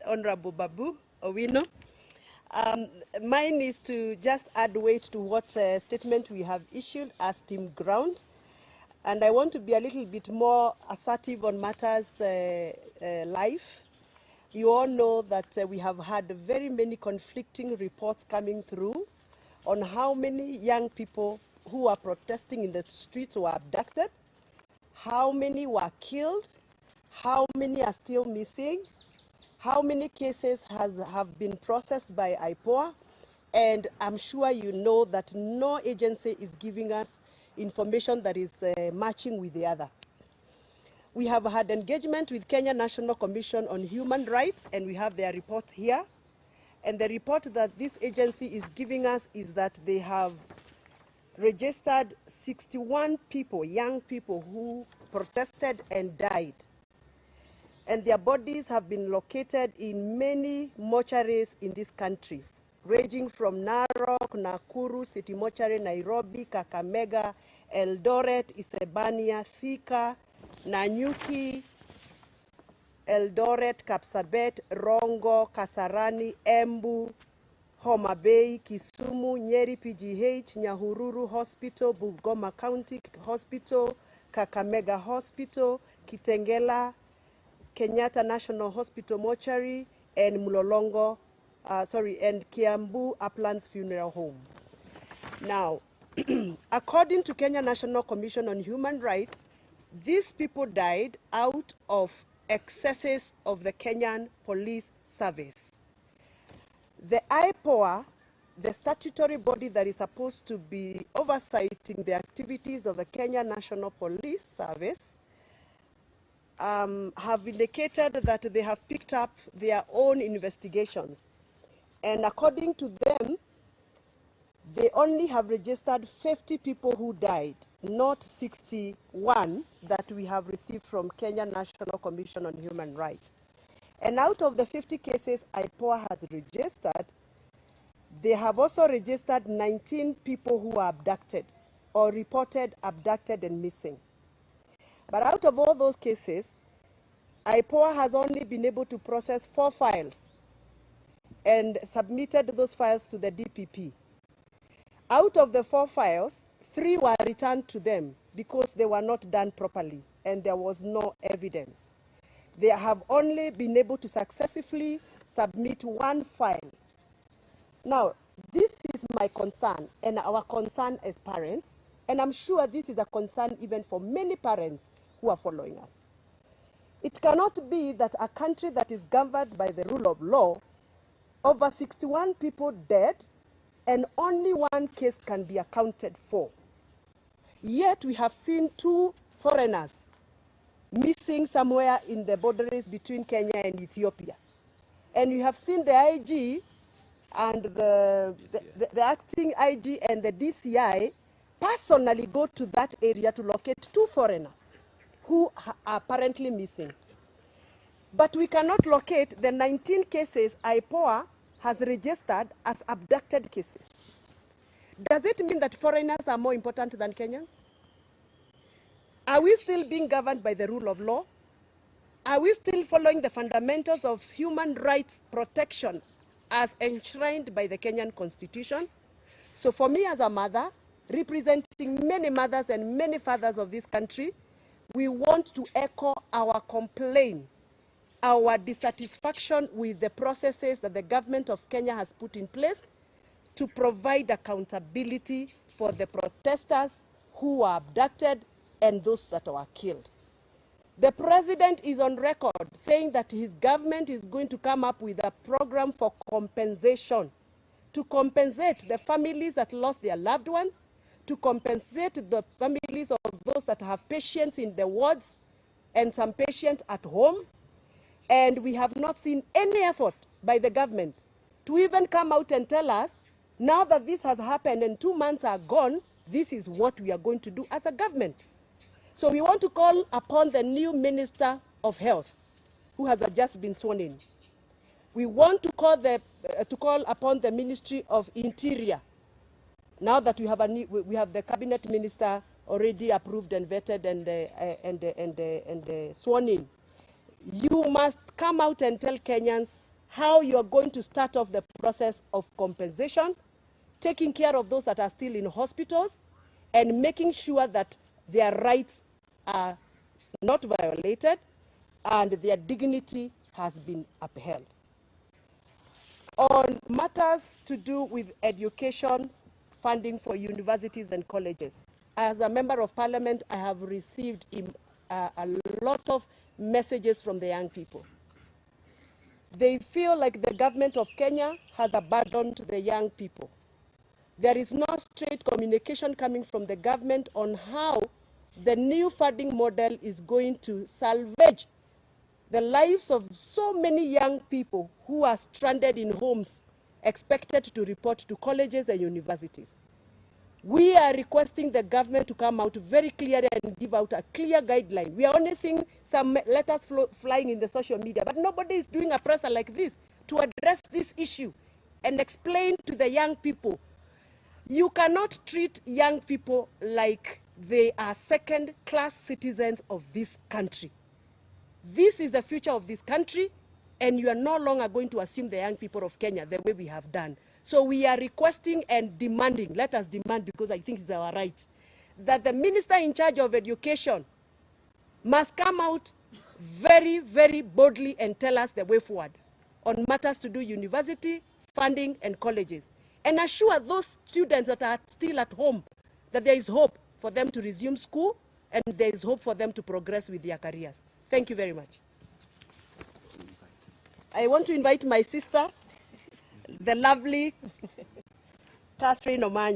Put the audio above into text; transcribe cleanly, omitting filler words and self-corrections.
Honorable Babu Owino. Mine is to just add weight to what statement we have issued as Team Ground. And I want to be a little bit more assertive on matters life. You all know that we have had very many conflicting reports coming through on how many young people who are protesting in the streets were abducted, how many were killed, how many are still missing, how many cases have been processed by IPOA, and I'm sure you know that no agency is giving us information that is matching with the other. We have had engagement with Kenya National Commission on Human Rights, and we have their report here. And the report that this agency is giving us is that they have registered 61 people, young people, who protested and died. And their bodies have been located in many mortuaries in this country, ranging from Narok, Nakuru, City Mortuary, Nairobi, Kakamega, Eldoret, Isebania, Thika, Nanyuki, Eldoret, Kapsabet, Rongo, Kasarani, Embu, Homa Bay, Kisumu, Nyeri PGH, Nyahururu Hospital, Bungoma County Hospital, Kakamega Hospital, Kitengela, Kenyatta National Hospital Mortuary, and Mulolongo, and Kiambu Uplands Funeral Home. Now, according to Kenya National Commission on Human Rights, these people died out of excesses of the Kenyan Police Service. The IPOA, the statutory body that is supposed to be oversighting the activities of the Kenya National Police Service, have indicated that they have picked up their own investigations. And according to them, they only have registered 50 people who died, not 61 that we have received from Kenya National Commission on Human Rights. And out of the 50 cases IPOA has registered, they have also registered 19 people who are abducted or reported abducted and missing. But out of all those cases, IPOA has only been able to process 4 files and submitted those files to the DPP. Out of the 4 files, 3 were returned to them because they were not done properly and there was no evidence. They have only been able to successfully submit 1 file. Now, this is my concern and our concern as parents, and I'm sure this is a concern even for many parents who are following us. It cannot be that a country that is governed by the rule of law, over 61 people dead, and only 1 case can be accounted for. Yet we have seen 2 foreigners missing somewhere in the boundaries between Kenya and Ethiopia. And we have seen the IG and the acting IG and the DCI personally go to that area to locate 2 foreigners who are apparently missing. But we cannot locate the 19 cases IPOA has registered as abducted cases. Does it mean that foreigners are more important than Kenyans? Are we still being governed by the rule of law? Are we still following the fundamentals of human rights protection as enshrined by the Kenyan Constitution? So for me as a mother, representing many mothers and many fathers of this country, we want to echo our complaint, our dissatisfaction with the processes that the government of Kenya has put in place to provide accountability for the protesters who were abducted and those that were killed. The president is on record saying that his government is going to come up with a program for compensation, to compensate the families that lost their loved ones, to compensate the families of those that have patients in the wards and some patients at home. And we have not seen any effort by the government to even come out and tell us, now that this has happened and 2 months are gone, this is what we are going to do as a government. So we want to call upon the new Minister of Health, who has just been sworn in. We want to call upon the Ministry of Interior, now that we have the cabinet minister already approved and vetted and sworn in. You must come out and tell Kenyans how you are going to start off the process of compensation, taking care of those that are still in hospitals, and making sure that their rights are not violated and their dignity has been upheld. On matters to do with education, funding for universities and colleges, as a member of parliament, I have received a lot of messages from the young people. They feel like the government of Kenya has abandoned the young people. There is no straight communication coming from the government on how the new funding model is going to salvage the lives of so many young people who are stranded in homes, expected to report to colleges and universities. We are requesting the government to come out very clearly and give out a clear guideline. We are only seeing some letters flying in the social media, but nobody is doing a presser like this to address this issue and explain to the young people. You cannot treat young people like they are second-class citizens of this country. This is the future of this country, and you are no longer going to assume the young people of Kenya the way we have done. So we are requesting and demanding, let us demand because I think it's our right, that the minister in charge of education must come out very, very boldly and tell us the way forward on matters to do university, funding, and colleges, and assure those students that are still at home that there is hope for them to resume school and there is hope for them to progress with their careers. Thank you very much. I want to invite my sister, the lovely Catherine Omanyo.